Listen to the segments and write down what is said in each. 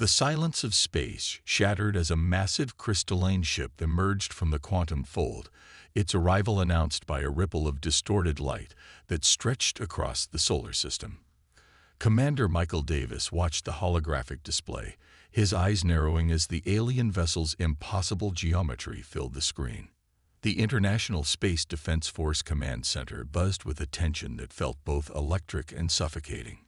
The silence of space shattered as a massive crystalline ship emerged from the quantum fold, its arrival announced by a ripple of distorted light that stretched across the solar system. Commander Michael Davis watched the holographic display, his eyes narrowing as the alien vessel's impossible geometry filled the screen. The International Space Defense Force Command Center buzzed with a tension that felt both electric and suffocating.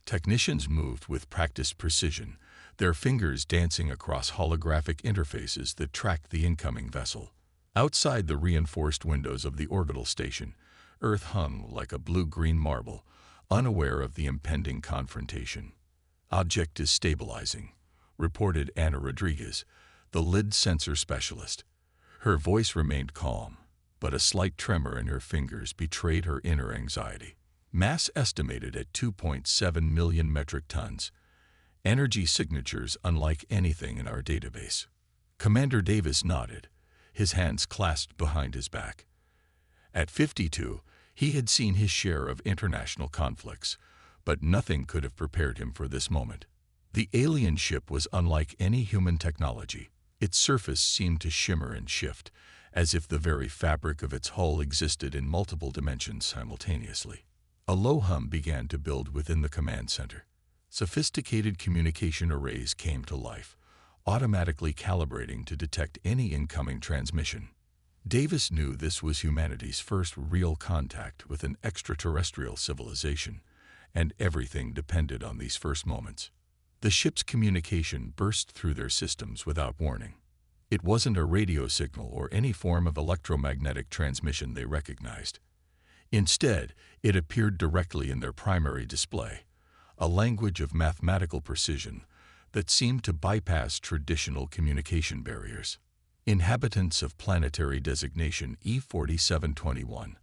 Technicians moved with practiced precision, their fingers dancing across holographic interfaces that tracked the incoming vessel. Outside the reinforced windows of the orbital station, Earth hung like a blue-green marble, unaware of the impending confrontation. "Object is stabilizing," reported Anna Rodriguez, the lid sensor specialist. Her voice remained calm, but a slight tremor in her fingers betrayed her inner anxiety. Mass estimated at 2.7 million metric tons. Energy signatures unlike anything in our database. Commander Davis nodded, his hands clasped behind his back. At 52, he had seen his share of international conflicts, but nothing could have prepared him for this moment. The alien ship was unlike any human technology. Its surface seemed to shimmer and shift, as if the very fabric of its hull existed in multiple dimensions simultaneously. A low hum began to build within the command center. Sophisticated communication arrays came to life, automatically calibrating to detect any incoming transmission. Davis knew this was humanity's first real contact with an extraterrestrial civilization, and everything depended on these first moments. The ship's communication burst through their systems without warning. It wasn't a radio signal or any form of electromagnetic transmission they recognized. Instead, it appeared directly in their primary display, a language of mathematical precision that seemed to bypass traditional communication barriers. Inhabitants of planetary designation E4721.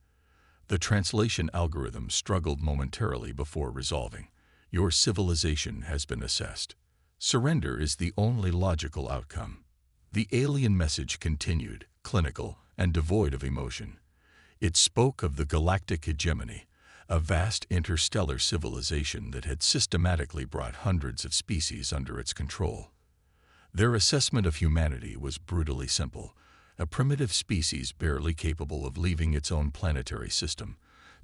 The translation algorithm struggled momentarily before resolving. Your civilization has been assessed. Surrender is the only logical outcome. The alien message continued, clinical and devoid of emotion. It spoke of the galactic hegemony, a vast interstellar civilization that had systematically brought hundreds of species under its control. Their assessment of humanity was brutally simple: a primitive species barely capable of leaving its own planetary system,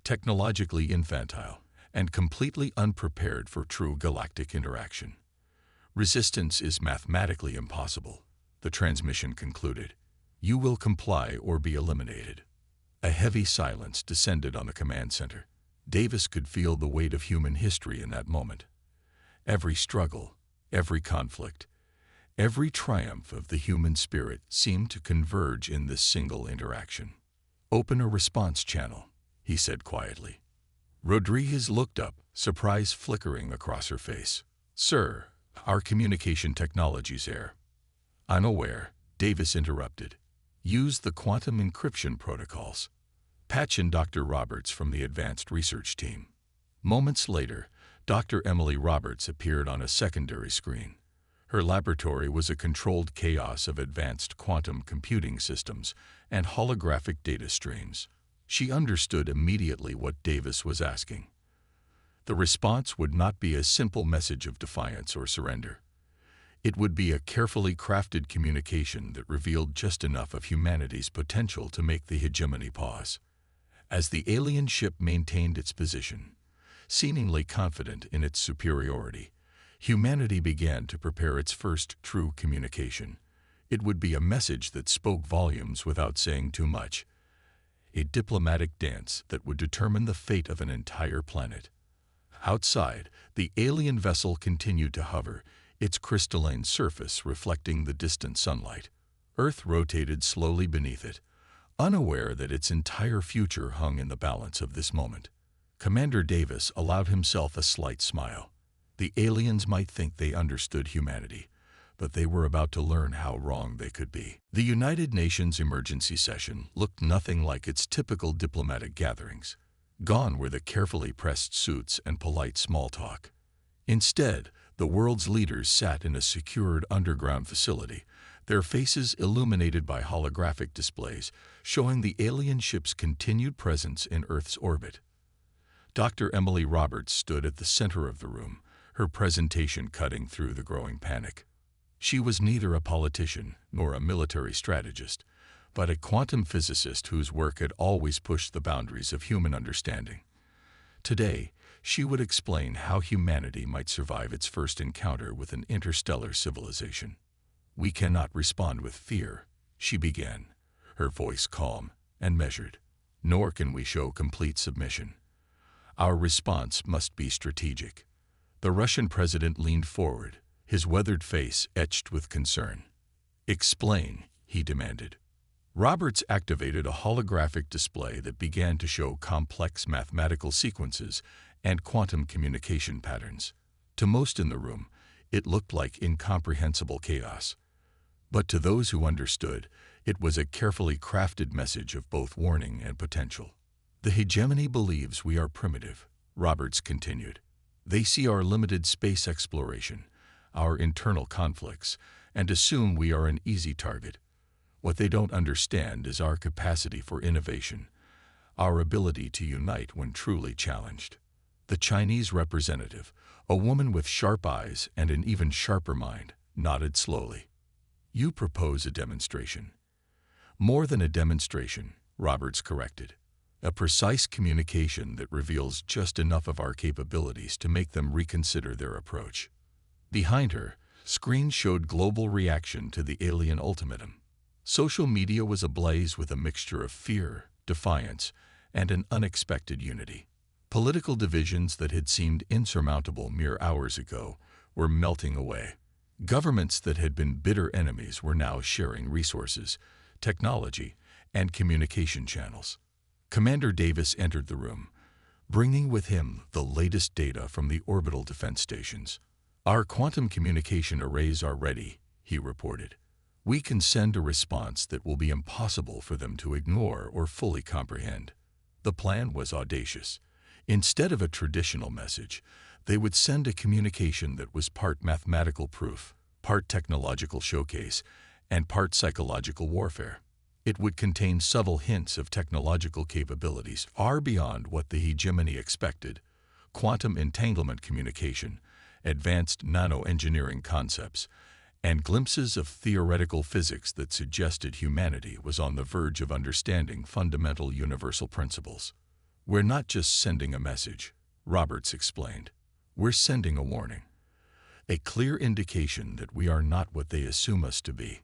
technologically infantile, and completely unprepared for true galactic interaction. Resistance is mathematically impossible, the transmission concluded. You will comply or be eliminated. A heavy silence descended on the command center. Davis could feel the weight of human history in that moment. Every struggle, every conflict, every triumph of the human spirit seemed to converge in this single interaction. "Open a response channel," he said quietly. Rodriguez looked up, surprise flickering across her face. "Sir, our communication technologies err." Unaware, Davis interrupted. "Use the quantum encryption protocols." Patch in Dr. Roberts from the advanced research team. Moments later, Dr. Emily Roberts appeared on a secondary screen. Her laboratory was a controlled chaos of advanced quantum computing systems and holographic data streams. She understood immediately what Davis was asking. The response would not be a simple message of defiance or surrender. It would be a carefully crafted communication that revealed just enough of humanity's potential to make the hegemony pause. As the alien ship maintained its position, seemingly confident in its superiority, humanity began to prepare its first true communication. It would be a message that spoke volumes without saying too much, a diplomatic dance that would determine the fate of an entire planet. Outside, the alien vessel continued to hover, its crystalline surface reflecting the distant sunlight. Earth rotated slowly beneath it, unaware that its entire future hung in the balance of this moment. Commander Davis allowed himself a slight smile. The aliens might think they understood humanity, but they were about to learn how wrong they could be. The United Nations emergency session looked nothing like its typical diplomatic gatherings. Gone were the carefully pressed suits and polite small talk. Instead, the world's leaders sat in a secured underground facility, their faces illuminated by holographic displays showing the alien ship's continued presence in Earth's orbit. Dr. Emily Roberts stood at the center of the room, her presentation cutting through the growing panic. She was neither a politician nor a military strategist, but a quantum physicist whose work had always pushed the boundaries of human understanding. Today, she would explain how humanity might survive its first encounter with an interstellar civilization. "We cannot respond with fear," she began, her voice calm and measured. "Nor can we show complete submission. Our response must be strategic." The Russian president leaned forward, his weathered face etched with concern. "Explain," he demanded. Roberts activated a holographic display that began to show complex mathematical sequences and quantum communication patterns. To most in the room, it looked like incomprehensible chaos. But to those who understood, it was a carefully crafted message of both warning and potential. "The hegemony believes we are primitive," Roberts continued. "They see our limited space exploration, our internal conflicts, and assume we are an easy target. What they don't understand is our capacity for innovation, our ability to unite when truly challenged." The Chinese representative, a woman with sharp eyes and an even sharper mind, nodded slowly. "You propose a demonstration." "More than a demonstration," Roberts corrected. "A precise communication that reveals just enough of our capabilities to make them reconsider their approach." Behind her, screens showed global reaction to the alien ultimatum. Social media was ablaze with a mixture of fear, defiance, and an unexpected unity. Political divisions that had seemed insurmountable mere hours ago were melting away. Governments that had been bitter enemies were now sharing resources, technology, and communication channels. Commander Davis entered the room, bringing with him the latest data from the orbital defense stations. "Our quantum communication arrays are ready," he reported. "We can send a response that will be impossible for them to ignore or fully comprehend." The plan was audacious. Instead of a traditional message, they would send a communication that was part mathematical proof, part technological showcase, and part psychological warfare. It would contain subtle hints of technological capabilities far beyond what the hegemony expected: quantum entanglement communication, advanced nano-engineering concepts, and glimpses of theoretical physics that suggested humanity was on the verge of understanding fundamental universal principles. "We're not just sending a message," Roberts explained. "We're sending a warning. A clear indication that we are not what they assume us to be."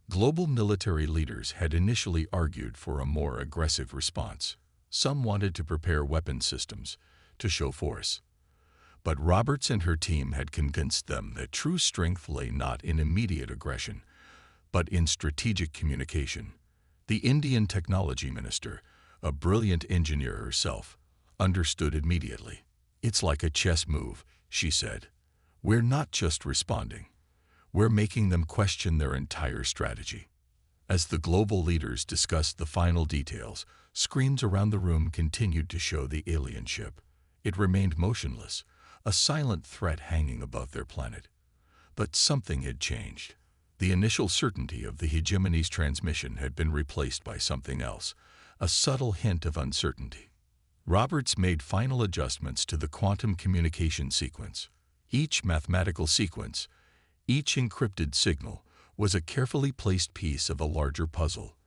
Global military leaders had initially argued for a more aggressive response. Some wanted to prepare weapon systems, to show force. But Roberts and her team had convinced them that true strength lay not in immediate aggression, but in strategic communication. The Indian technology minister, a brilliant engineer herself, understood immediately. "It's like a chess move," she said. "We're not just responding. We're making them question their entire strategy." As the global leaders discussed the final details, screens around the room continued to show the alien ship. It remained motionless, a silent threat hanging above their planet. But something had changed. The initial certainty of the hegemony's transmission had been replaced by something else, a subtle hint of uncertainty. Roberts made final adjustments to the quantum communication sequence. Each mathematical sequence, each encrypted signal, was a carefully placed piece of a larger puzzle.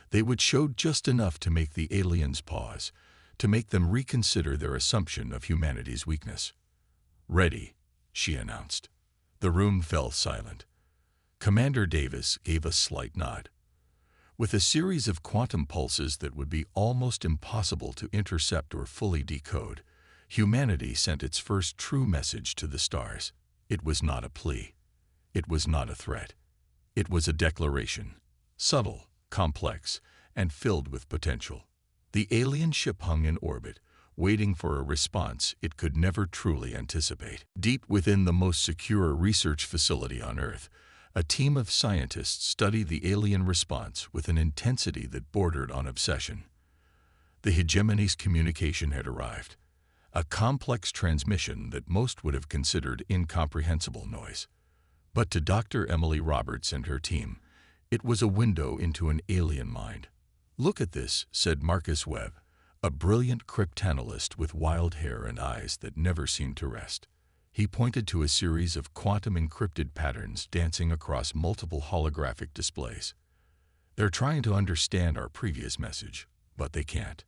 They would show just enough to make the aliens pause, to make them reconsider their assumption of humanity's weakness. "Ready," she announced. The room fell silent. Commander Davis gave a slight nod. With a series of quantum pulses that would be almost impossible to intercept or fully decode, humanity sent its first true message to the stars. It was not a plea. It was not a threat. It was a declaration, subtle, complex, and filled with potential. The alien ship hung in orbit, waiting for a response it could never truly anticipate. Deep within the most secure research facility on Earth, a team of scientists studied the alien response with an intensity that bordered on obsession. The hegemony's communication had arrived, a complex transmission that most would have considered incomprehensible noise. But to Dr. Emily Roberts and her team, it was a window into an alien mind. "Look at this," said Marcus Webb, a brilliant cryptanalyst with wild hair and eyes that never seemed to rest. He pointed to a series of quantum-encrypted patterns dancing across multiple holographic displays. They're trying to understand our previous message, but they can't.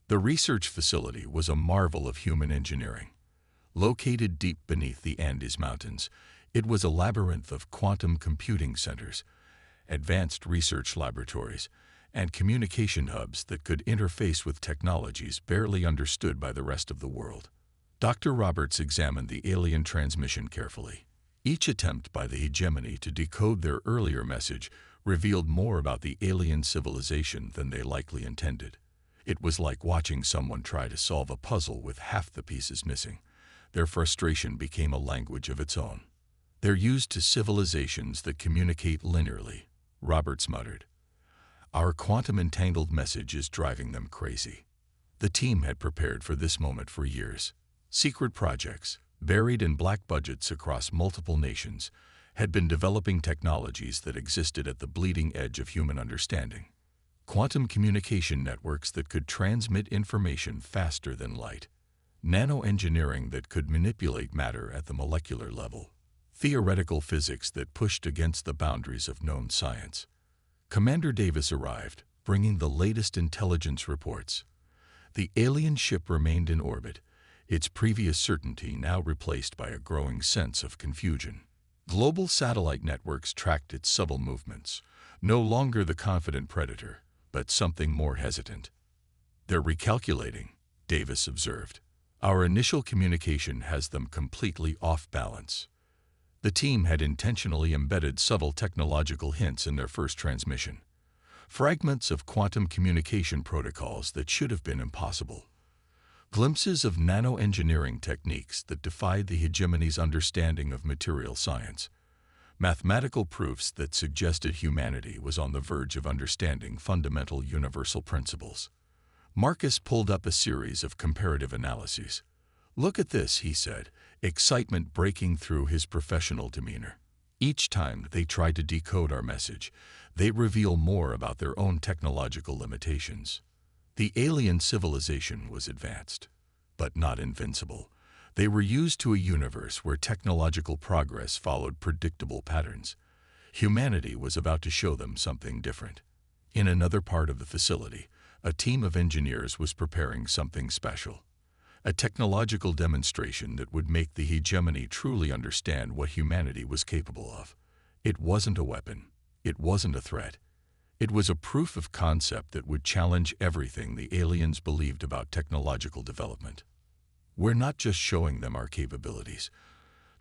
The research facility was a marvel of human engineering. Located deep beneath the Andes Mountains, it was a labyrinth of quantum computing centers, advanced research laboratories, and communication hubs that could interface with technologies barely understood by the rest of the world. Dr. Roberts examined the alien transmission carefully. Each attempt by the hegemony to decode their earlier message revealed more about the alien civilization than they likely intended. It was like watching someone try to solve a puzzle with half the pieces missing. Their frustration became a language of its own. "They're used to civilizations that communicate linearly," Roberts muttered. "Our quantum-entangled message is driving them crazy." The team had prepared for this moment for years. Secret projects, buried in black budgets across multiple nations, had been developing technologies that existed at the bleeding edge of human understanding. Quantum communication networks that could transmit information faster than light. Nanoengineering that could manipulate matter at the molecular level. Theoretical physics that pushed against the boundaries of known science. Commander Davis arrived, bringing the latest intelligence reports. The alien ship remained in orbit, its previous certainty now replaced by a growing sense of confusion. Global satellite networks tracked its subtle movements, no longer the confident predator, but something more hesitant. "They're recalculating," Davis observed. "Our initial communication has them completely off balance." The team had intentionally embedded subtle technological hints in their first transmission. Fragments of quantum communication protocols that should have been impossible. Glimpses of nanoengineering techniques that defied the hegemony's understanding of material science. Mathematical proofs that suggested humanity was on the verge of understanding fundamental universal principles. Marcus pulled up a series of comparative analyses. "Look at this," he said, excitement breaking through his professional demeanor. "Each time they try to decode our message, they reveal more about their own technological limitations." The alien civilization was advanced, but not invincible. They were used to a universe where technological progress followed predictable patterns. Humanity was about to show them something different. In another part of the facility, a team of engineers was preparing something special. A technological demonstration that would make the hegemony truly understand what humanity was capable of. It wasn't a weapon. It wasn't a threat. It was a proof of concept that would challenge everything the aliens believed about technological development. "We're not just showing them our capabilities,"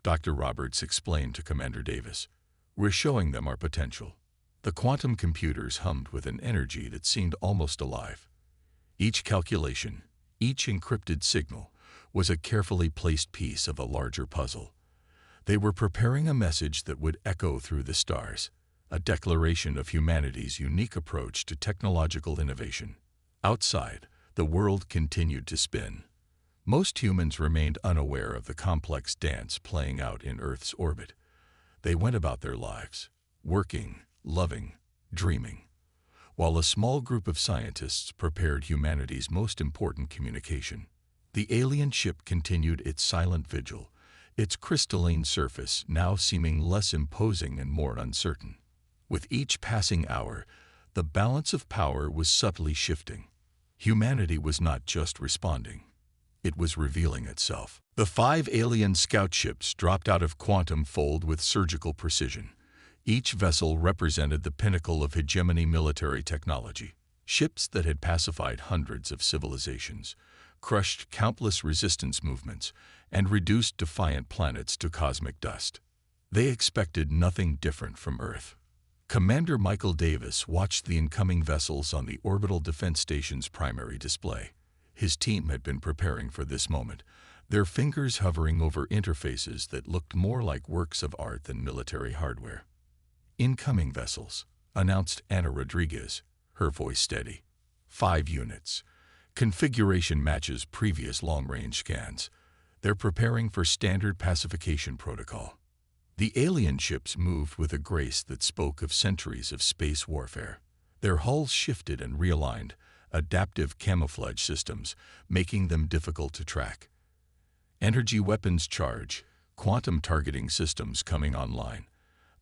Dr. Roberts explained to Commander Davis. "We're showing them our potential." The quantum computers hummed with an energy that seemed almost alive. Each calculation, each encrypted signal, was a carefully placed piece of a larger puzzle. They were preparing a message that would echo through the stars, a declaration of humanity's unique approach to technological innovation. Outside, the world continued to spin. Most humans remained unaware of the complex dance playing out in Earth's orbit. They went about their lives, working, loving, dreaming, while a small group of scientists prepared humanity's most important communication. The alien ship continued its silent vigil, its crystalline surface now seeming less imposing and more uncertain. With each passing hour, the balance of power was subtly shifting. Humanity was not just responding. It was revealing itself. The 5 alien scout ships dropped out of quantum fold with surgical precision. Each vessel represented the pinnacle of hegemony military technology. Ships that had pacified hundreds of civilizations, crushed countless resistance movements, and reduced defiant planets to cosmic dust. They expected nothing different from Earth. Commander Michael Davis watched the incoming vessels on the Orbital Defense Station's primary display. His team had been preparing for this moment, their fingers hovering over interfaces that looked more like works of art than military hardware. "Incoming vessels," announced Anna Rodriguez, her voice steady. 5 units. Configuration matches previous long-range scans. They're preparing for standard pacification protocol. The alien ships moved with a grace that spoke of centuries of space warfare. Their hulls shifted and realigned, adaptive camouflage systems, making them difficult to track. Energy weapons charge, quantum targeting systems coming online.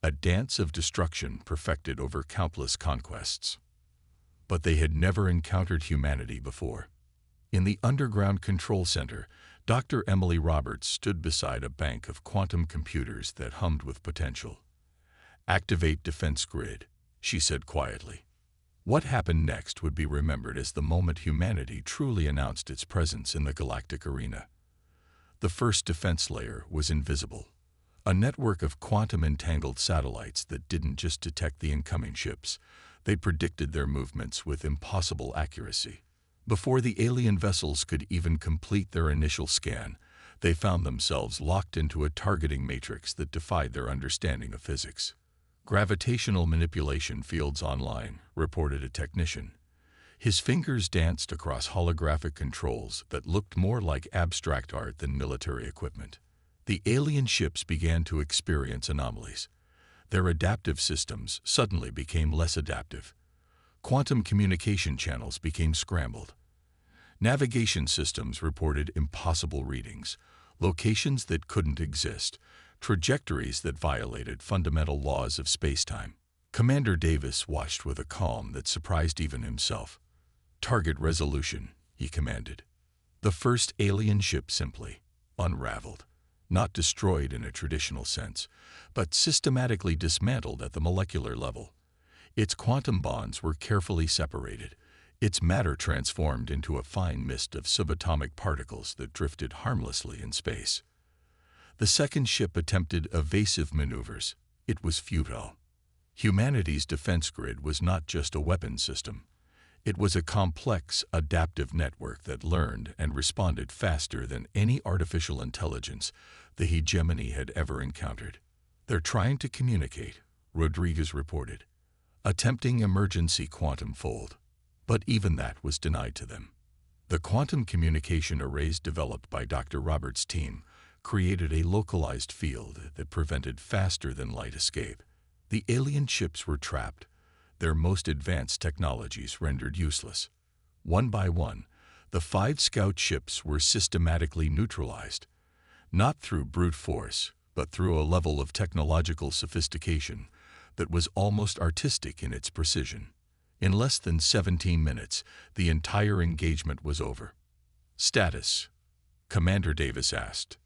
A dance of destruction perfected over countless conquests. But they had never encountered humanity before. In the underground control center, Dr. Emily Roberts stood beside a bank of quantum computers that hummed with potential. "Activate defense grid," she said quietly. What happened next would be remembered as the moment humanity truly announced its presence in the galactic arena. The first defense layer was invisible. A network of quantum-entangled satellites that didn't just detect the incoming ships, they predicted their movements with impossible accuracy. Before the alien vessels could even complete their initial scan, they found themselves locked into a targeting matrix that defied their understanding of physics. "Gravitational manipulation fields online," reported a technician. His fingers danced across holographic controls that looked more like abstract art than military equipment. The alien ships began to experience anomalies. Their adaptive systems suddenly became less adaptive. Quantum communication channels became scrambled. Navigation systems reported impossible readings, locations that couldn't exist, trajectories that violated fundamental laws of spacetime. Commander Davis watched with a calm that surprised even himself. "Target resolution," he commanded. The first alien ship simply unraveled. Not destroyed in a traditional sense, but systematically dismantled at the molecular level. Its quantum bonds were carefully separated, its matter transformed into a fine mist of subatomic particles that drifted harmlessly in space. The second ship attempted evasive maneuvers. It was futile. Humanity's defense grid was not just a weapon system. It was a complex, adaptive network that learned and responded faster than any artificial intelligence the hegemony had ever encountered. "They're trying to communicate," Rodriguez reported, attempting emergency quantum fold. But even that was denied to them. The quantum communication arrays developed by Dr. Roberts' team created a localized field that prevented faster-than-light escape. The alien ships were trapped, their most advanced technologies rendered useless. One by one, the 5 scout ships were systematically neutralized, not through brute force, but through a level of technological sophistication that was almost artistic in its precision. In less than 17 minutes, the entire engagement was over. "Status?" Commander Davis asked.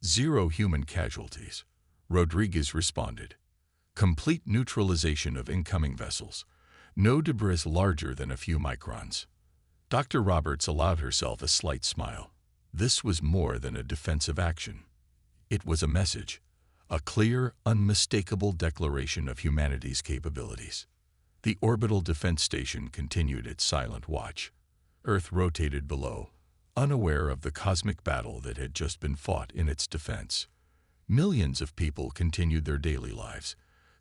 "Zero human casualties," Rodriguez responded. "Complete neutralization of incoming vessels. No debris larger than a few microns." Dr. Roberts allowed herself a slight smile. This was more than a defensive action. It was a message, a clear, unmistakable declaration of humanity's capabilities. The orbital defense station continued its silent watch. Earth rotated below, unaware of the cosmic battle that had just been fought in its defense. Millions of people continued their daily lives,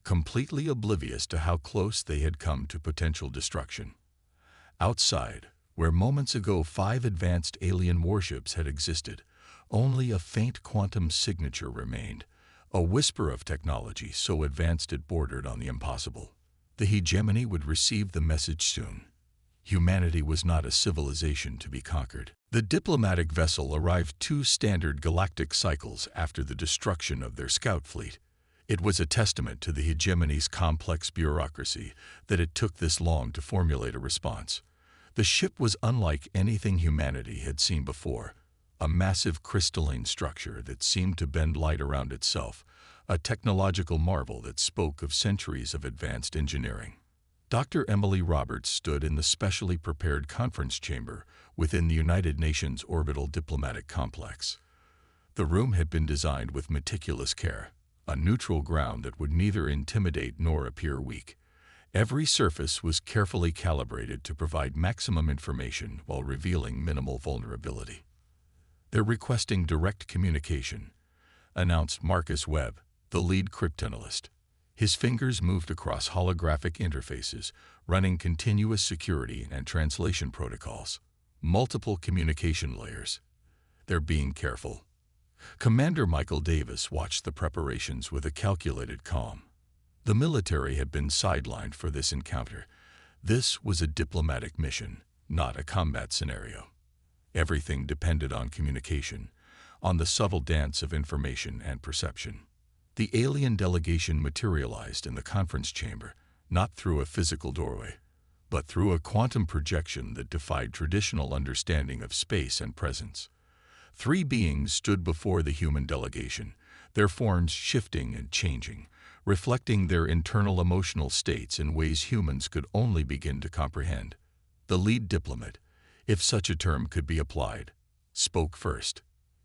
completely oblivious to how close they had come to potential destruction. Outside, where moments ago 5 advanced alien warships had existed, only a faint quantum signature remained, a whisper of technology so advanced it bordered on the impossible. The hegemony would receive the message soon. Humanity was not a civilization to be conquered. The diplomatic vessel arrived 2 standard galactic cycles after the destruction of their scout fleet. It was a testament to the hegemony's complex bureaucracy that it took this long to formulate a response. The ship was unlike anything humanity had seen before, a massive crystalline structure that seemed to bend light around itself, a technological marvel that spoke of centuries of advanced engineering. Dr. Emily Roberts stood in the specially prepared conference chamber within the United Nations Orbital Diplomatic Complex. The room had been designed with meticulous care, a neutral ground that would neither intimidate nor appear weak. Every surface was carefully calibrated to provide maximum information while revealing minimal vulnerability. "They're requesting direct communication," announced Marcus Webb, the lead cryptanalyst. His fingers moved across holographic interfaces, running continuous security and translation protocols. Multiple communication layers. "They're being careful." Commander Michael Davis watched the preparations with a calculated calm. The military had been sidelined for this encounter. This was a diplomatic mission, not a combat scenario. Everything depended on communication, on the subtle dance of information and perception. The alien delegation materialized in the conference chamber, not through a physical doorway, but through a quantum projection that defied traditional understanding of space and presence. 3 beings stood before the human delegation, their forms shifting and changing, reflecting their internal emotional states in ways humans could only begin to comprehend. The lead diplomat, if such a term could be applied, spoke first.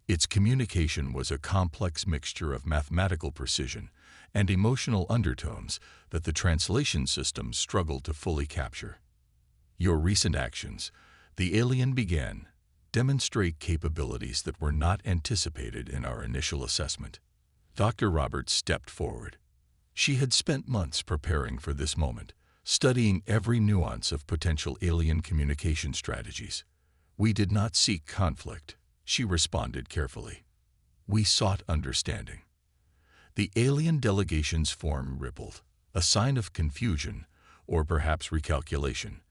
Its communication was a complex mixture of mathematical precision and emotional undertones that the translation system struggled to fully capture. "Your recent actions," the alien began, "demonstrate capabilities that were not anticipated in our initial assessment." Dr. Roberts stepped forward. She had spent months preparing for this moment, studying every nuance of potential alien communication strategies. "We did not seek conflict," she responded carefully. "We sought understanding." The alien delegation's form rippled, a sign of confusion, or perhaps recalculation.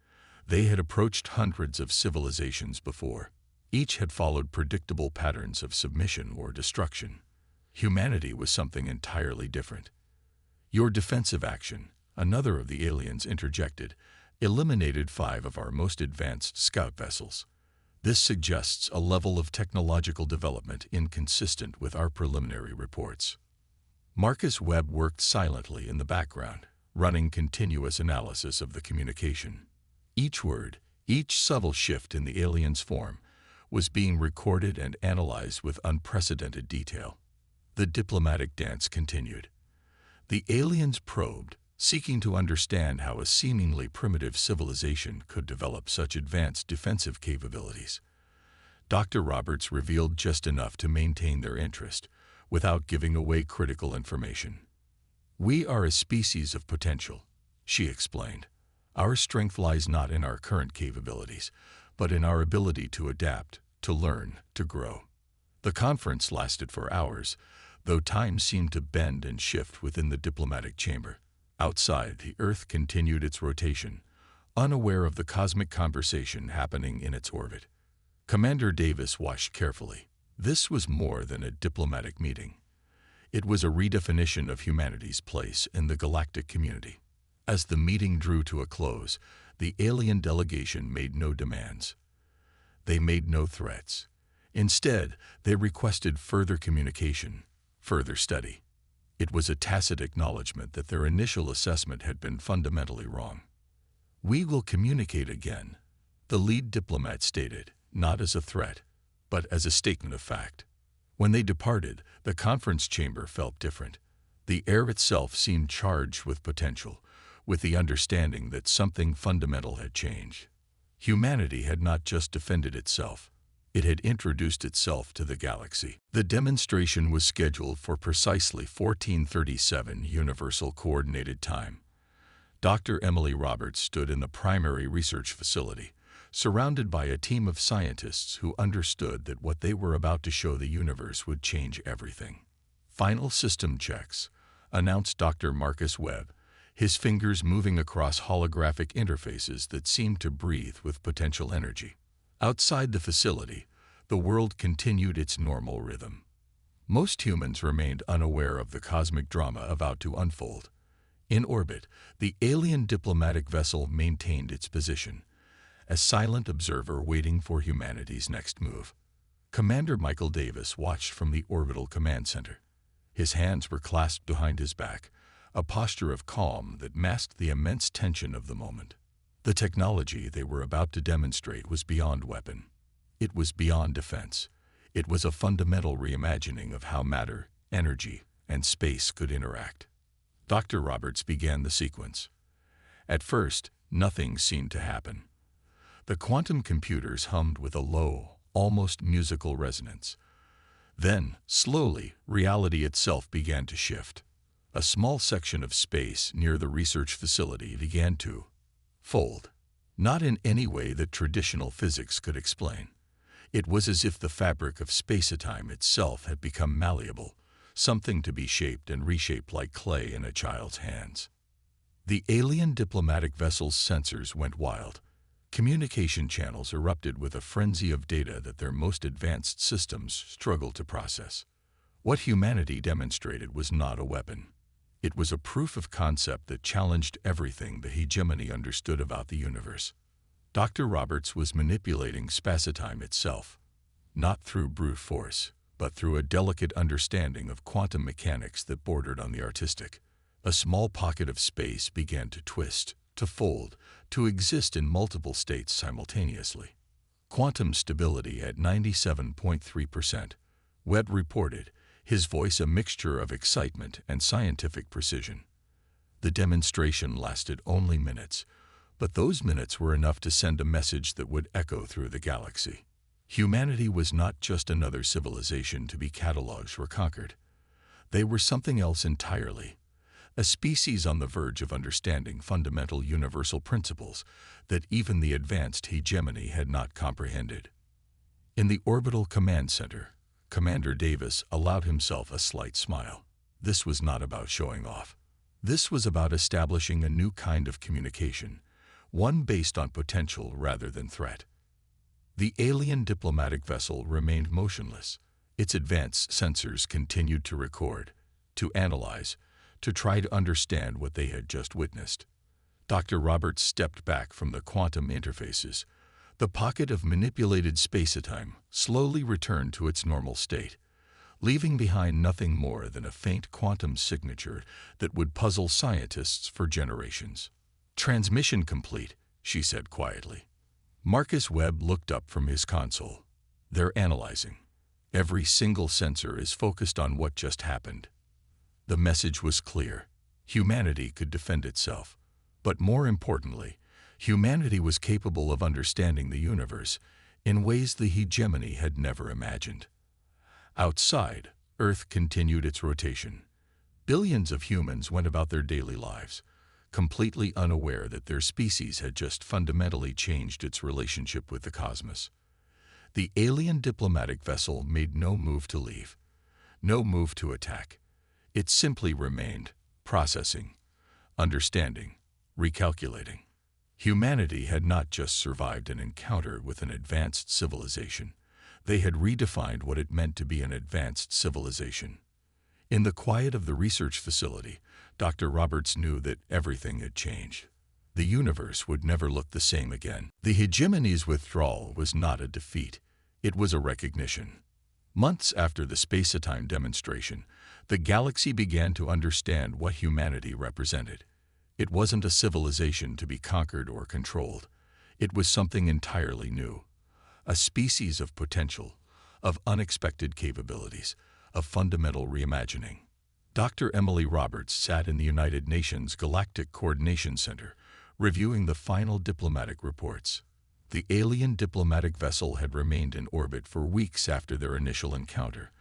They had approached hundreds of civilizations before. Each had followed predictable patterns of submission or destruction. Humanity was something entirely different. "Your defensive action," another of the aliens interjected, "eliminated 5 of our most advanced scout vessels. This suggests a level of technological development inconsistent with our preliminary reports." Marcus Webb worked silently in the background, running continuous analysis of the communication. Each word, each subtle shift in the alien's form, was being recorded and analyzed with unprecedented detail. The diplomatic dance continued. The aliens probed, seeking to understand how a seemingly primitive civilization could develop such advanced defensive capabilities. Dr. Roberts revealed just enough to maintain their interest, without giving away critical information. "We are a species of potential," she explained. "Our strength lies not in our current capabilities, but in our ability to adapt, to learn, to grow." The conference lasted for hours, though time seemed to bend and shift within the diplomatic chamber. Outside, the Earth continued its rotation, unaware of the cosmic conversation happening in its orbit. Commander Davis watched carefully. This was more than a diplomatic meeting. It was a redefinition of humanity's place in the galactic community. As the meeting drew to a close, the alien delegation made no demands. They made no threats. Instead, they requested further communication, further study. It was a tacit acknowledgement that their initial assessment had been fundamentally wrong. "We will communicate again," the lead diplomat stated, not as a threat, but as a statement of fact. When they departed, the conference chamber felt different. The air itself seemed charged with potential, with the understanding that something fundamental had changed. Humanity had not just defended itself. It had introduced itself to the galaxy. The demonstration was scheduled for precisely 1437 Universal Coordinated Time. Dr. Emily Roberts stood in the primary research facility, surrounded by a team of scientists who understood that what they were about to show the universe would change everything. "Final system checks," announced Dr. Marcus Webb, his fingers moving across holographic interfaces that seemed to breathe with potential energy. Outside the facility, the world continued its normal rhythm. Most humans remained unaware of the cosmic drama about to unfold. In orbit, the alien diplomatic vessel maintained its position, a silent observer waiting for humanity's next move. Commander Michael Davis watched from the orbital command center. His hands were clasped behind his back, a posture of calm that masked the immense tension of the moment. The technology they were about to demonstrate was beyond weapon. It was beyond defense. It was a fundamental reimagining of how matter, energy, and space could interact. Dr. Roberts began the sequence. At first, nothing seemed to happen. The quantum computers hummed with a low, almost musical resonance. Then, slowly, reality itself began to shift. A small section of space near the research facility began to fold. Not in any way that traditional physics could explain. It was as if the fabric of space-time itself had become malleable, something to be shaped and reshaped like clay in a child's hands. The alien diplomatic vessel's sensors went wild. Communication channels erupted with a frenzy of data that their most advanced systems struggled to process. What humanity demonstrated was not a weapon. It was a proof of concept that challenged everything the hegemony understood about the universe. Dr. Roberts was manipulating spacetime itself, not through brute force, but through a delicate understanding of quantum mechanics that bordered on the artistic. A small pocket of space began to twist, to fold, to exist in multiple states simultaneously. Quantum stability at 97.3%, Webb reported, his voice a mixture of excitement and scientific precision. The demonstration lasted only minutes, but those minutes were enough to send a message that would echo through the galaxy. Humanity was not just another civilization to be cataloged or conquered. They were something else entirely, a species on the verge of understanding fundamental universal principles that even the advanced hegemony had not comprehended. In the orbital command center, Commander Davis allowed himself a slight smile. This was not about showing off. This was about establishing a new kind of communication, one based on potential rather than threat. The alien diplomatic vessel remained motionless. Its advanced sensors continued to record, to analyze, to try to understand what they had just witnessed. Dr. Roberts stepped back from the quantum interfaces. The pocket of manipulated spacetime slowly returned to its normal state, leaving behind nothing more than a faint quantum signature that would puzzle scientists for generations. "Transmission complete," she said quietly. Marcus Webb looked up from his console. "They're analyzing. Every single sensor is focused on what just happened." The message was clear. Humanity could defend itself. But more importantly, humanity was capable of understanding the universe in ways the hegemony had never imagined. Outside, Earth continued its rotation. Billions of humans went about their daily lives, completely unaware that their species had just fundamentally changed its relationship with the cosmos. The alien diplomatic vessel made no move to leave, no move to attack. It simply remained, processing, understanding, recalculating. Humanity had not just survived an encounter with an advanced civilization. They had redefined what it meant to be an advanced civilization. In the quiet of the research facility, Dr. Roberts knew that everything had changed. The universe would never look the same again. The hegemony's withdrawal was not a defeat. It was a recognition. Months after the spacetime demonstration, the galaxy began to understand what humanity represented. It wasn't a civilization to be conquered or controlled. It was something entirely new. A species of potential, of unexpected capabilities, of fundamental reimagining. Dr. Emily Roberts sat in the United Nations Galactic Coordination Center, reviewing the final diplomatic reports. The alien diplomatic vessel had remained in orbit for weeks after their initial encounter,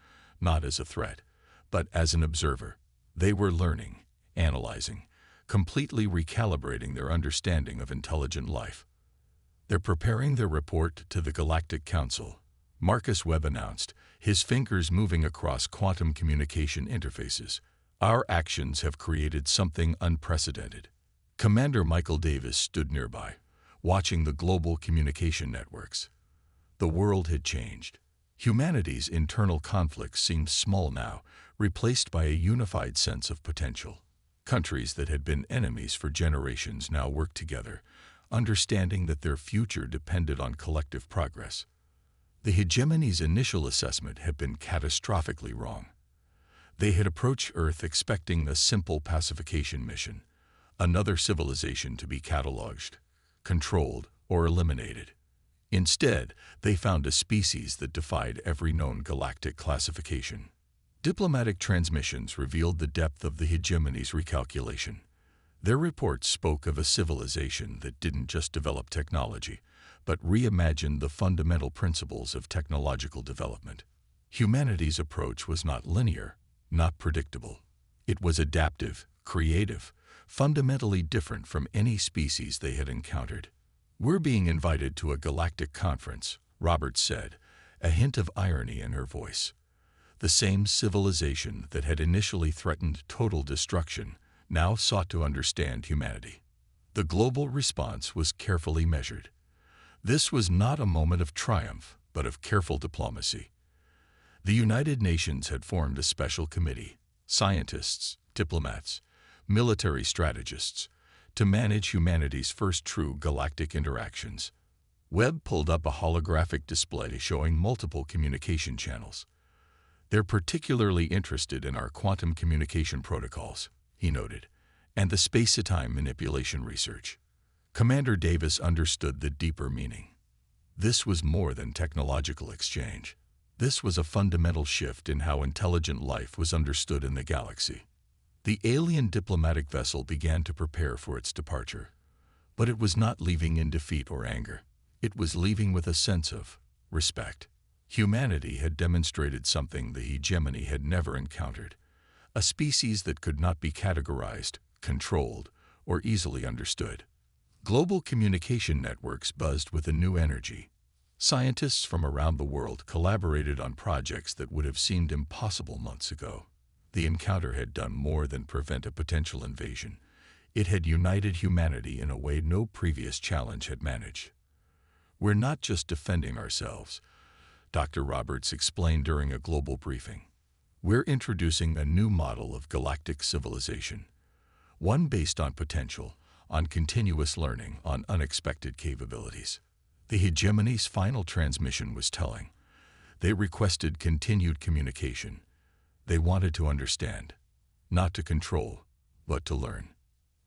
not as a threat, but as an observer. They were learning, analyzing, completely recalibrating their understanding of intelligent life. "They're preparing their report to the Galactic Council," Marcus Webb announced, his fingers moving across quantum communication interfaces. "Our actions have created something unprecedented." Commander Michael Davis stood nearby, watching the global communication networks. The world had changed. Humanity's internal conflicts seemed small now, replaced by a unified sense of potential. Countries that had been enemies for generations now worked together, understanding that their future depended on collective progress. The hegemony's initial assessment had been catastrophically wrong. They had approached Earth expecting a simple pacification mission, another civilization to be cataloged, controlled, or eliminated. Instead, they found a species that defied every known galactic classification. Diplomatic transmissions revealed the depth of the hegemony's recalculation. Their reports spoke of a civilization that didn't just develop technology, but reimagined the fundamental principles of technological development. Humanity's approach was not linear, not predictable. It was adaptive, creative, fundamentally different from any species they had encountered. "We're being invited to a galactic conference," Roberts said, a hint of irony in her voice. The same civilization that had initially threatened total destruction now sought to understand humanity. The global response was carefully measured. This was not a moment of triumph, but of careful diplomacy. The United Nations had formed a special committee, scientists, diplomats, military strategists, to manage humanity's first true galactic interactions. Webb pulled up a holographic display showing multiple communication channels. "They're particularly interested in our quantum communication protocols," he noted, "and the space-time manipulation research." Commander Davis understood the deeper meaning. This was more than technological exchange. This was a fundamental shift in how intelligent life was understood in the galaxy. The alien diplomatic vessel began to prepare for its departure. But it was not leaving in defeat or anger. It was leaving with a sense of respect. Humanity had demonstrated something the hegemony had never encountered, a species that could not be categorized, controlled, or easily understood. Global communication networks buzzed with a new energy. Scientists from around the world collaborated on projects that would have seemed impossible months ago. The encounter had done more than prevent a potential invasion. It had united humanity in a way no previous challenge had managed. "We're not just defending ourselves," Dr. Roberts explained during a global briefing. "We're introducing a new model of galactic civilization, one based on potential, on continuous learning, on unexpected capabilities." The hegemony's final transmission was telling. They requested continued communication. They wanted to understand, not to control, but to learn.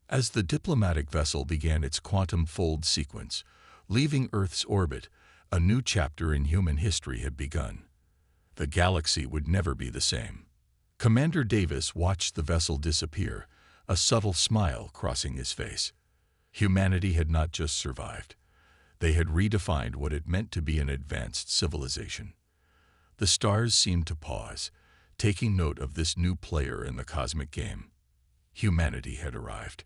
As the diplomatic vessel began its quantum fold sequence, leaving Earth's orbit, a new chapter in human history had begun. The galaxy would never be the same. Commander Davis watched the vessel disappear, a subtle smile crossing his face. Humanity had not just survived. They had redefined what it meant to be an advanced civilization. The stars seemed to pause, taking note of this new player in the cosmic game. Humanity had arrived.